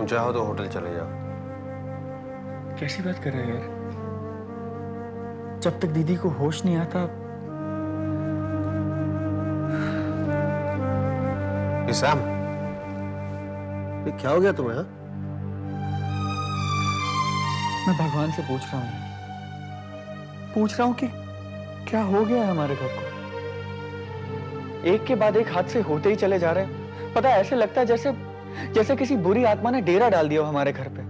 चाहो तो होटल चले जाओ। कैसी बात कर रहे हो यार? जब तक दीदी को होश नहीं आता। सैम, क्या हो गया तुम्हें? मैं भगवान से पूछ रहा हूँ कि क्या हो गया है हमारे घर को? एक के बाद एक हादसे होते ही चले जा रहे हैं। पता है, ऐसे लगता है जैसे किसी बुरी आत्मा ने डेरा डाल दिया हो हमारे घर पे।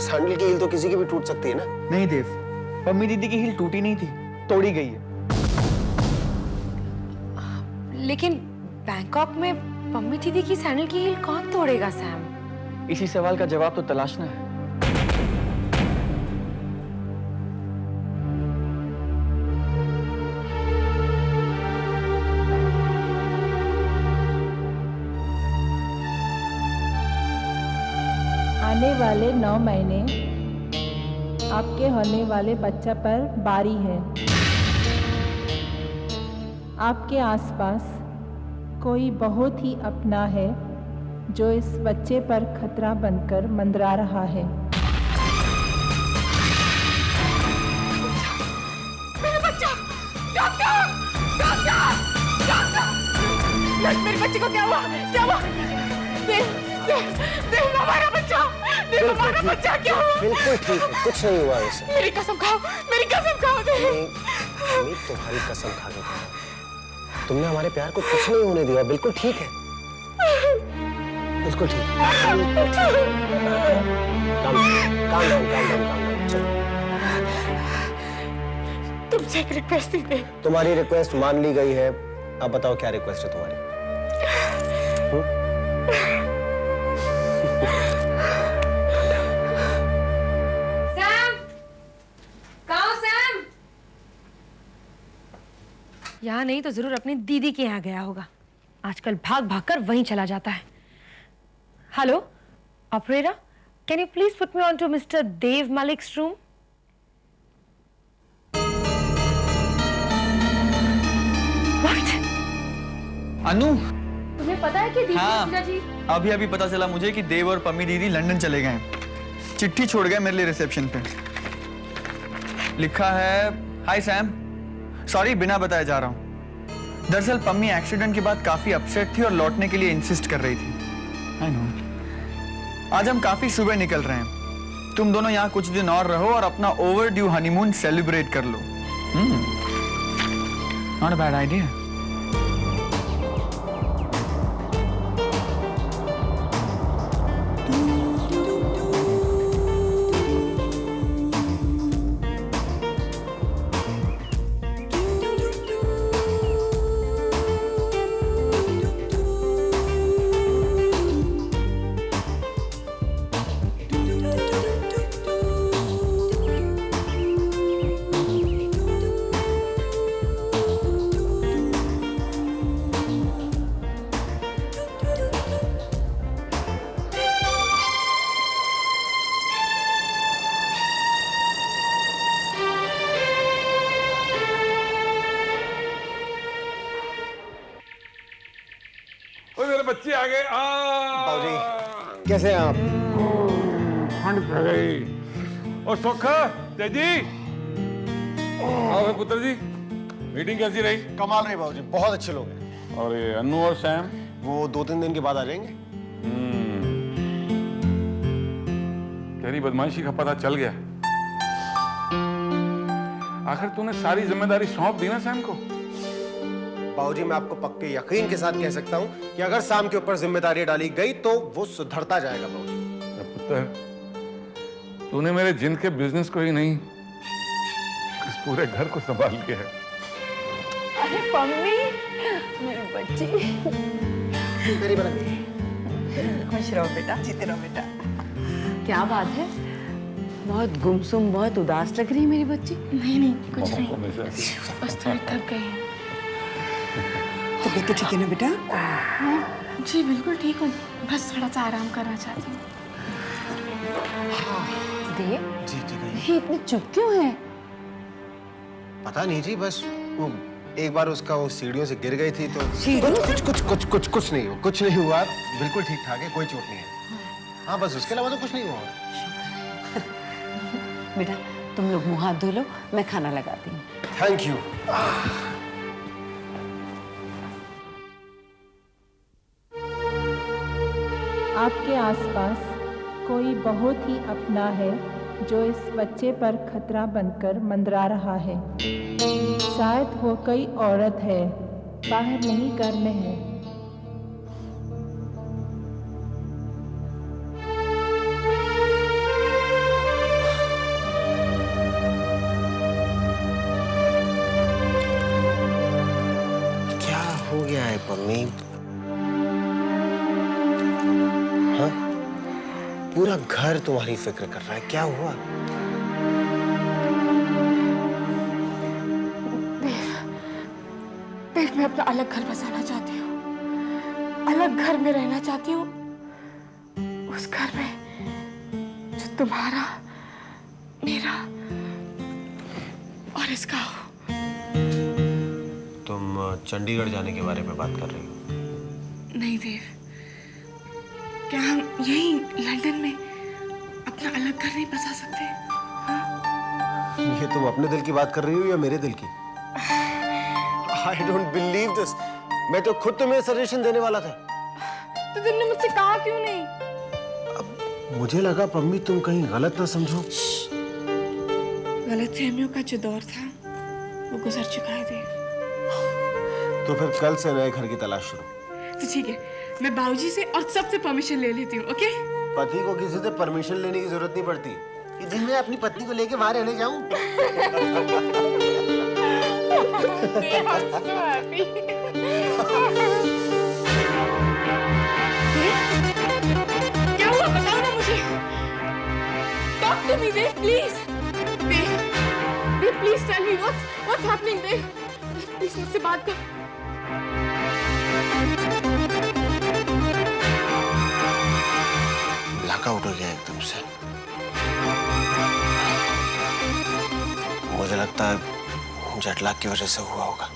सैंडल की हील तो किसी की भी टूट सकती है ना? नहीं देव, पम्मी दीदी की हील टूटी नहीं थी, तोड़ी गई है। लेकिन बैंकॉक में पम्मी दीदी की सैंडल की हील कौन तोड़ेगा सैम? इसी सवाल का जवाब तो तलाशना है। आने वाले 9 महीने आपके होने वाले बच्चा पर बारी है। आपके आसपास कोई बहुत ही अपना है जो इस बच्चे पर खतरा बनकर मंडरा रहा है। मेरा बच्चा! डॉक्टर! डॉक्टर! डॉक्टर! मेरे बच्चे को क्या हुआ? क्या हुआ? देव हमारा बच्चा! देव हमारा बच्चा क्या हुआ? बिल्कुल ठीक है, कुछ नहीं हुआ इसे। मेरी कसम खाओ, मेरी कसम खाओ देव। तुम्हारी कसम खा के कहा, तुमने हमारे प्यार को कुछ नहीं होने दिया। बिल्कुल ठीक है, बिल्कुल ठीक है। काम चलो। तुमसे एक रिक्वेस्ट थी देव। तुम्हारी रिक्वेस्ट मान ली गई है। अब बताओ क्या रिक्वेस्ट है तुम्हारी? यहाँ नहीं तो जरूर अपनी दीदी के यहाँ गया होगा। आजकल भाग भाग कर वहीं चला जाता है। Hello operator, can you please put me on to mister Dev Malik's room? What? Anu, तुम्हें पता है कि दीदी हाँ, जी अभी पता चला मुझे कि देव और पम्मी दीदी लंदन चले गए हैं। चिट्ठी छोड़ गए मेरे लिए रिसेप्शन पे। लिखा है, हाय सैम, सॉरी बिना बताए जा रहा हूं। दरअसल पम्मी एक्सीडेंट के बाद काफी अपसेट थी और लौटने के लिए इंसिस्ट कर रही थी। I know. आज हम काफी सुबह निकल रहे हैं। तुम दोनों यहाँ कुछ दिन और रहो और अपना ओवरड्यू हनीमून सेलिब्रेट कर लो। Not a bad idea. मेरे बच्चे आ गए। बाबूजी, कैसे हैं आप? ठंड पड़ गई। और सुख, तेजी, आओ पुत्र जी। मीटिंग कैसी रही? कमाल रही बाबूजी, बहुत अच्छे लोग हैं। और ये अन्नू और सैम? वो 2-3 दिन के बाद आ जाएंगे। तेरी बदमाशी का पता चल गया। आखिर तूने सारी जिम्मेदारी सौंप दी ना सैम को। बाबूजी, मैं आपको पक्के यकीन के साथ कह सकता हूं कि अगर शाम के ऊपर जिम्मेदारी डाली गई तो वो सुधरता जाएगा। बाबूजी, पुत्र, तूने मेरे जिन के बिजनेस को ही नहीं, इस पूरे घर को संभाल लिया है। अरे पम्मी, मेरी बच्ची। मेरी बना खुश रहो बेटा, जीते रहो बेटा। क्या बात है, बहुत गुमसुम, बहुत उदास लग रही है मेरी बच्ची। नहीं कुछ नहीं, बस थोड़ी थक गई है। तबीयत तो ठीक है ना बेटा? जी बिल्कुल ठीक हूँ, बस थोड़ा सा आराम करना चाहती हूँ। देव, जी ये इतनी चुप क्यों है? पता नहीं जी, बस वो एक बार उसका वो सीढ़ियों से गिर गई थी तो सीढ़ियों से? कुछ नहीं हुआ, बिल्कुल ठीक ठाक है, कोई चोट नहीं है। हाँ बस उसके अलावा तो कुछ नहीं हुआ। बेटा तुम लोग मुंह हाथ धो लो, मैं खाना लगाती हूँ। Thank you. आपके आसपास कोई बहुत ही अपना है जो इस बच्चे पर खतरा बनकर मंडरा रहा है। शायद वो कोई औरत है, बाहर नहीं घर में है। क्या हो गया है पम्मी? हाँ? पूरा घर तुम्हारी फिक्र कर रहा है, क्या हुआ? देव, मैं अपना अलग घर बसाना चाहती हूँ, अलग घर में रहना चाहती हूँ, उस घर में जो तुम्हारा, मेरा और इसका हो। तुम चंडीगढ़ जाने के बारे में बात कर रही हो? नहीं देव, क्या हम यहीं लंदन में अपना अलग घर नहीं बसा सकते? ये तुम अपने दिल की बात कर रही हो या मेरे दिल की? I don't believe this. मैं तो खुद तुम्हें सजेशन देने वाला था। तो तुमने मुझसे कहा क्यों नहीं? अब मुझे लगा पम्मी तुम कहीं गलत ना समझो। गलतफहमियों का जो दौर था वो गुजर चुका है देव। तो फिर कल से नए घर की तलाश शुरू। तो ठीक है, मैं बाबूजी से और सबसे परमिशन ले लेती हूँ, ओके? पति को किसी से परमिशन लेने की जरूरत नहीं पड़ती कि दिन में अपनी पत्नी को लेके वहां रहने जाऊं। क्या हुआ बताओ ना मुझे। Talk to me, Dev, please. Dev, please tell me what's happening, Dev. Please मुझसे बात कर। ब्लैकआउट हो गया एकदम से। मुझे लगता है जेट लैग की वजह से हुआ होगा।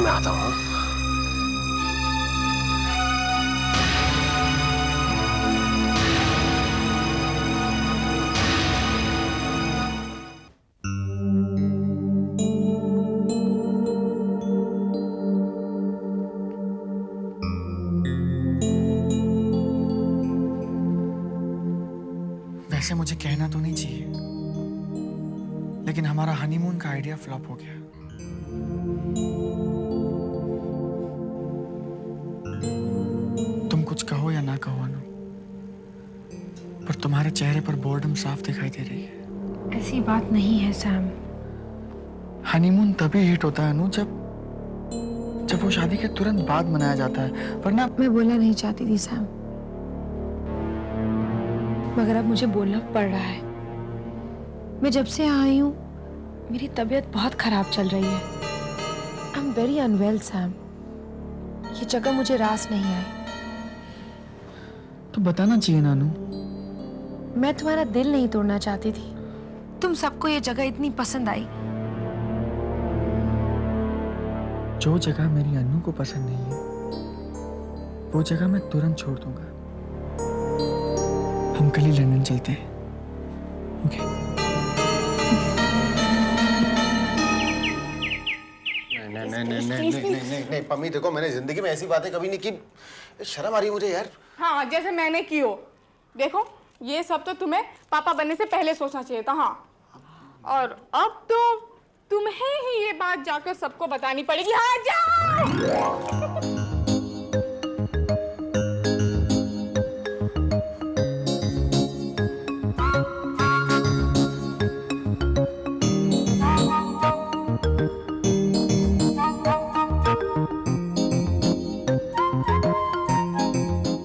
मैं आता हूँ। वैसे मुझे कहना तो नहीं चाहिए, लेकिन हमारा हनीमून का आइडिया फ्लॉप हो गया। तुम कुछ कहो या ना कहो अनु, पर तुम्हारे चेहरे पर बोर्डम साफ दिखाई दे रही है। ऐसी बात नहीं है सैम। हनीमून तभी हिट होता है अनु जब वो शादी के तुरंत बाद मनाया जाता है, वरना मैं बोलना नहीं चाहती थी सैम, मगर अब मुझे बोलना पड़ रहा है। मैं जब से आई हूँ मेरी तबीयत बहुत खराब चल रही है। I am very unwell Sam. ये जगह मुझे रास नहीं आई। तो बताना चाहिए ना अनु। मैं तुम्हारा दिल नहीं तोड़ना चाहती थी। तुम सबको ये जगह इतनी पसंद आई। जो जगह मेरी अनु को पसंद नहीं है वो जगह मैं तुरंत छोड़ दूंगा। हम कल ही लंदन चलते हैं, ओके? नहीं पम्मी, देखो मैंने जिंदगी में ऐसी बातें कभी नहीं की। शर्म आ रही है मुझे यार। हाँ, जैसे मैंने की हो। देखो, ये सब तो तुम्हें पापा बनने से पहले सोचना चाहिए था। हाँ, और अब तो तुम्हें ही ये बात जाकर सबको बतानी पड़ेगी। हाँ, जाओ।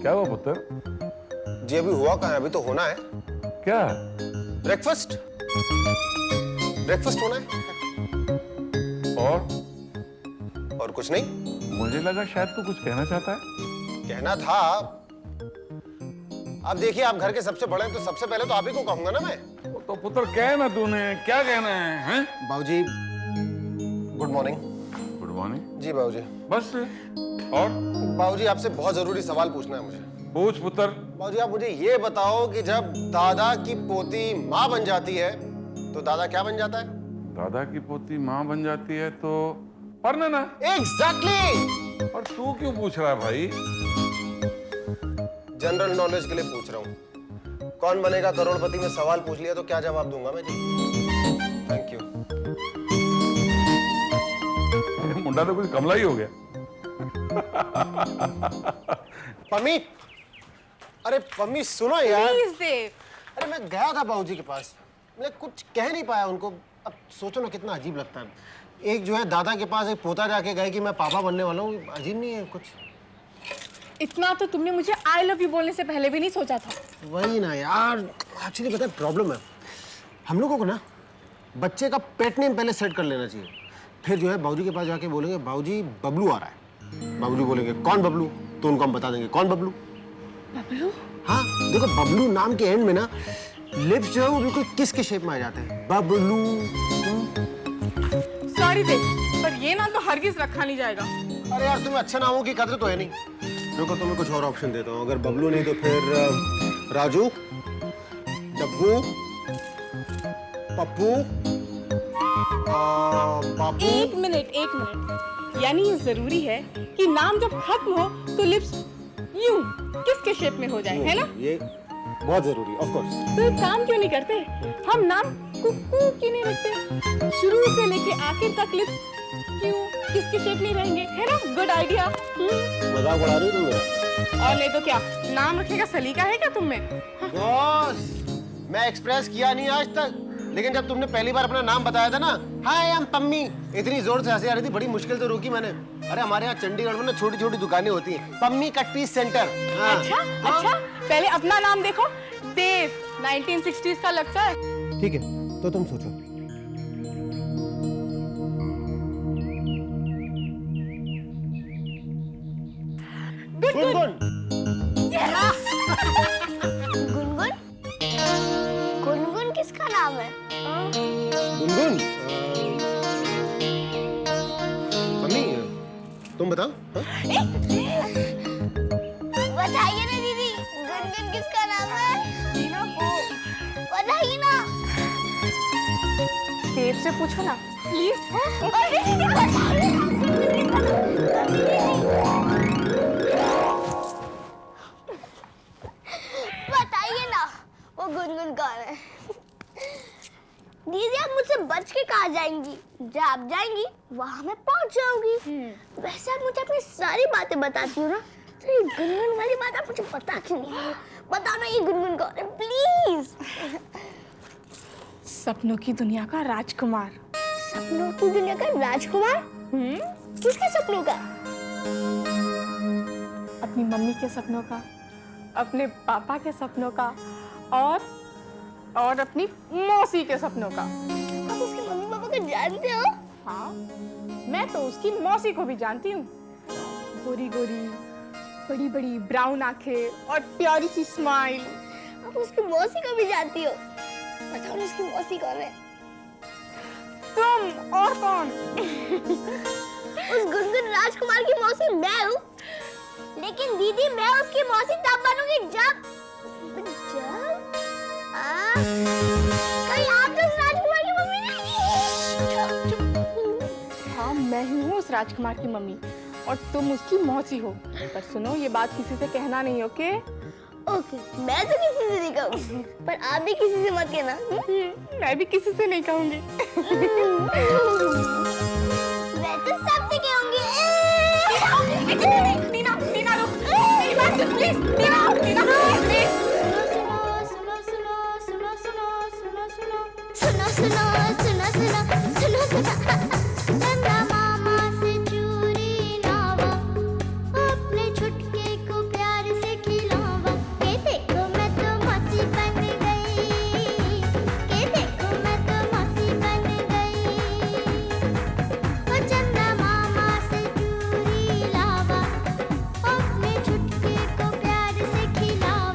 क्या हुआ पुत्र? जी अभी हुआ कहाँ है? अभी तो होना है। क्या? ब्रेकफास्ट होना है। और कुछ नहीं। मुझे लगा शायद तू कुछ कहना चाहता है। कहना था, अब देखिए आप घर के सबसे बड़े हैं तो सबसे पहले तो आप ही को कहूंगा ना मैं। तो पुत्र कह ना, तूने क्या कहना है, हैं? बाबूजी गुड मॉर्निंग। Good morning. जी बाबूजी। बस और? बाबूजी आपसे बहुत जरूरी सवाल पूछना है मुझे। पूछ पुत्र। बाबूजी आप मुझे ये बताओ कि जब दादा की पोती माँ बन जाती है तो दादा क्या बन जाता है? दादा की पोती माँ बन जाती है तो परनाना। एग्जैक्टली। और तू क्यों पूछ रहा है भाई? जनरल नॉलेज के लिए पूछ रहा हूँ। कौन बनेगा करोड़पति में सवाल पूछ लिया तो क्या जवाब दूंगा मैं जी? Thank you. मुंडा तो कुछ कमला ही हो गया। पम्मी, अरे पम्मी सुनो यार। प्लीज देव। अरे मैं गया था बाबूजी के पास, मैं कुछ कह नहीं पाया उनको। अब सोचो ना कितना अजीब लगता है। एक जो है दादा के पास एक पोता जाके गए कि मैं पापा बनने वाला हूँ, अजीब नहीं है कुछ? इतना तो तुमने मुझे आई लव यू बोलने से पहले भी नहीं सोचा था। वही ना यार, एक्चुअली पता है प्रॉब्लम है, हम लोगों को ना बच्चे का पेट नेम पहले सेट कर लेना चाहिए। फिर जो है बाबूजी के पास जाके बोलेंगे बाबूजी बबलू आ रहा है। बाबूजी बोलेंगे कौन बबलू? तो उनको हम बता देंगे कौन बबलू। बबलू? हाँ देखो, बबलू नाम के एंड में ना लिप्स जो है वो बिल्कुल किस के शेप में आ जाते हैं, बबलू। सॉरी देव, पर ये नाम तो हरगिज रखा नहीं जाएगा। अरे यार तुम्हें अच्छा नामों की कदर तो है नहीं। रुको तुम्हें कुछ और ऑप्शन देता हूँ। अगर बबलू नहीं तो फिर राजू, डब्बू, पप्पू, बापू। एक मिनट। यानी ये जरूरी है कि नाम जब खत्म हो तो लिप्स यूं किसके शेप में हो जाए, है ना? ये बहुत जरूरी है, ऑफ कोर्स। तो एक काम क्यों नहीं करते, हम नाम कुक्कू क्यों नहीं रखते? शुरू से लेके आखिर तक लिप्स क्यों किसके शेप में रहेंगे, है ना? Good idea. मजाक उड़ा रही हो तुम मेरा? और नहीं तो क्या, नाम रखने का सलीका है क्या तुम में? बॉस, मैं एक्सप्रेस किया नहीं आज तक, लेकिन जब तुमने पहली बार अपना नाम बताया था ना, हाय आई एम पम्मी, इतनी जोर से हंसी आ रही थी, बड़ी मुश्किल से रोकी मैंने। अरे हमारे यहाँ चंडीगढ़ में ना छोटी छोटी दुकानें होती हैं, पम्मी कट पीस सेंटर। हाँ। अच्छा, पहले अपना नाम देखो, देव 1960s का लगता है। ठीक है, तो तुम सोचो। गुनगुन। गुनगुन? गुनगुन किसका नाम है? गुनगुन? मम्मी तुम बताओ। हाँ? बताइए ना दीदी, गुनगुन किसका नाम है? बताइए ना। देव से पूछो ना प्लीज। बताइए ना वो गुनगुन कौन है? दीदी आप मुझसे बच के कहाँ जाएंगी? जहाँ आप जाएंगी वहाँ मैं पहुँच जाऊंगी। वैसे आप मुझे अपनी सारी बातें बताती हो ना, तो ये गुनगुन वाली बात आप मुझे पता क्यों नहीं? बताओ ना ये गुनगुन कौन है प्लीज। सपनों की दुनिया का राजकुमार। सपनों की दुनिया का राजकुमार? किसके सपनों का? अपनी मम्मी के सपनों का, अपने पापा के सपनों का, और अपनी मौसी के सपनों का। आप उसके मम्मी पापा को जानते हो? हाँ, मैं तो उसकी मौसी को भी जानती हूँ। गोरी गोरी, बड़ी बड़ी ब्राउन आंखें और प्यारी सी स्माइल। आप उसकी मौसी को भी जानती हो? बताओ ना उसकी मौसी कौन है? तुम और कौन? उस गुनगुन राजकुमार की मौसी मैं हूँ। लेकिन दीदी मैं उसकी मौसी तब बनूंगी जब कहीं आप तो उस राजकुमार की मम्मी नहीं? हाँ, मैं ही हूँ उस राजकुमार की मम्मी और तुम उसकी मौसी हो। पर सुनो, ये बात किसी से कहना नहीं, ओके? ओके, मैं तो किसी से नहीं कहूँगी, पर आप भी किसी से मत कहना। मैं भी किसी से नहीं कहूँगी। मैं तो सबसे कहूँगी। नीना, नीना रुक, मेरी बात सुन प्लीज। नीना, नीना प्लीज। सुनो सुनो सुनो सुनो सुनो सुनो चंदा मामा से चूरी लावा, अपने छुटके को प्यार से खिलावा। के देखो मैं तो मौसी बन गई, के देखो मैं तो मौसी बन गई। ओ चंदा मामा से चूरी लावा, अपने छुटके को प्यार से खिलावा।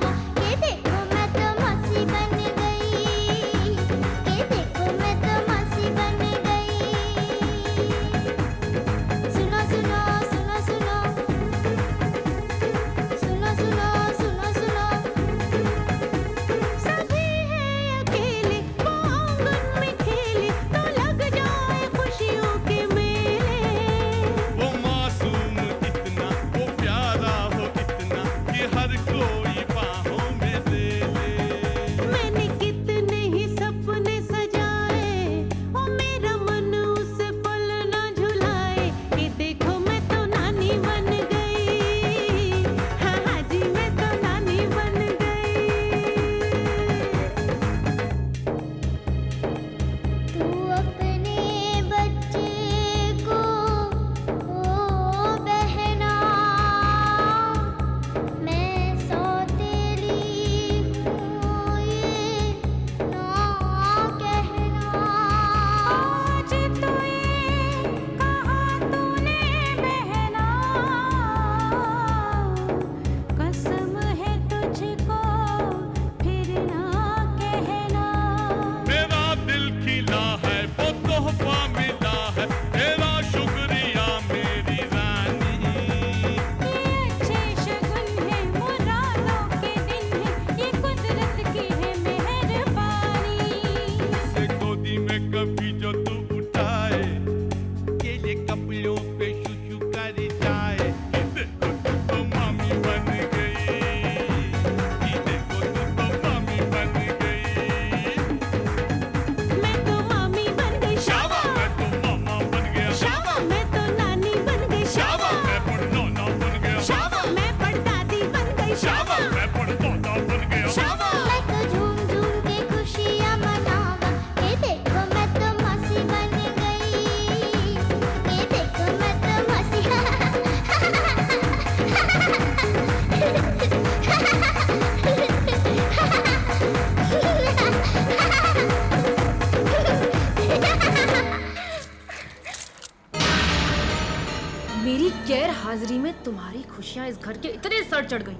मेरी गैर हाजिरी में तुम्हारी खुशियां इस घर के इतने सर चढ़ गई।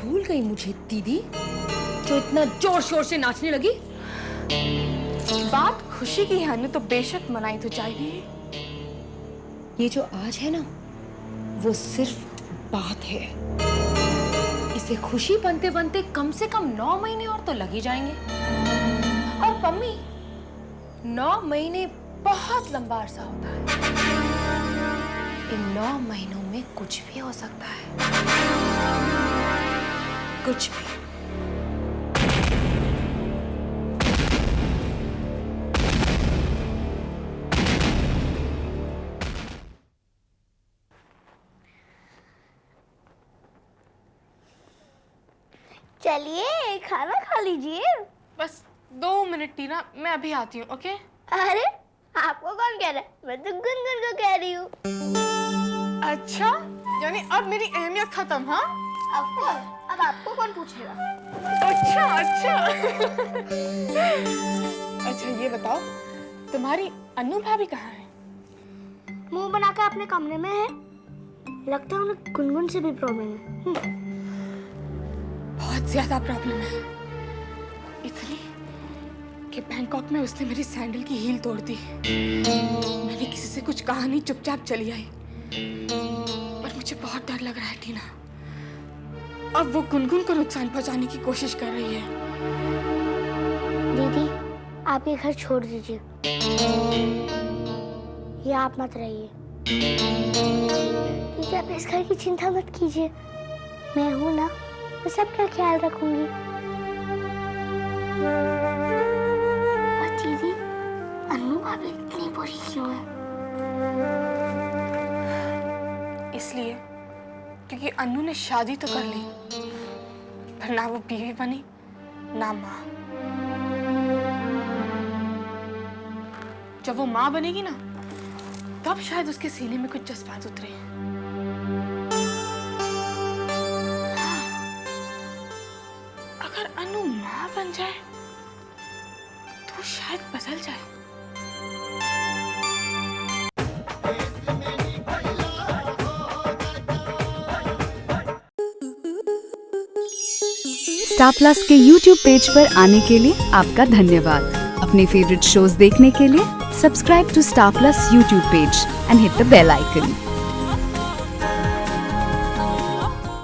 भूल गई मुझे दीदी, जो इतना जोर शोर से नाचने लगी। बात खुशी की है तो बेशक मनाई तो चाहिए। ये जो आज है ना, वो सिर्फ बात है। इसे खुशी बनते बनते कम से कम 9 महीने और तो लग ही जाएंगे। और पम्मी, 9 महीने बहुत लंबा अरसा होता है। इन 9 महीनों में कुछ भी हो सकता है, कुछ भी। चलिए खाना खा लीजिए। बस 2 मिनट टीना, मैं अभी आती हूँ। ओके? अरे आपको कौन कह रहा है, मैं तो गुनगुन को कह रही हूँ। अच्छा, यानी अब मेरी अहमियत खत्म? हाँ, अब आपको कौन पूछेगा। अच्छा अच्छा। अच्छा ये बताओ, तुम्हारी अन्नू भाभी कहाँ है? मुंह बनाकर अपने कमरे में है। लगता है उन्हें गुनगुन से भी प्रॉब्लम है। बहुत ज्यादा प्रॉब्लम है, इतनी कि बैंकॉक में उसने मेरी सैंडल की हील तोड़ दी। मैंने किसी से कुछ कहा नहीं, चुपचाप चली आई। पर मुझे बहुत डर लग रहा है टीना। अब वो गुनगुन को नुकसान पहुंचाने की कोशिश कर रही है। दीदी आप ये घर छोड़ दीजिए, ये आप मत रहिए। दीदी आप इस घर की चिंता मत कीजिए, मैं हूं ना, मैं सबका ख्याल रखूंगी। और दीदी अन्नू भाभी इतनी बुरी क्यों है? इसलिए क्योंकि अन्नू ने शादी तो कर ली, पर ना वो बीवी बनी ना माँ। जब वो माँ बनेगी ना, तब शायद उसके सीने में कुछ जज्बात उतरे। अगर अन्नू माँ बन जाए तो शायद बदल जाए। स्टार प्लस के YouTube पेज पर आने के लिए आपका धन्यवाद। अपने फेवरेट शोज देखने के लिए subscribe to Star Plus YouTube page and hit the bell icon.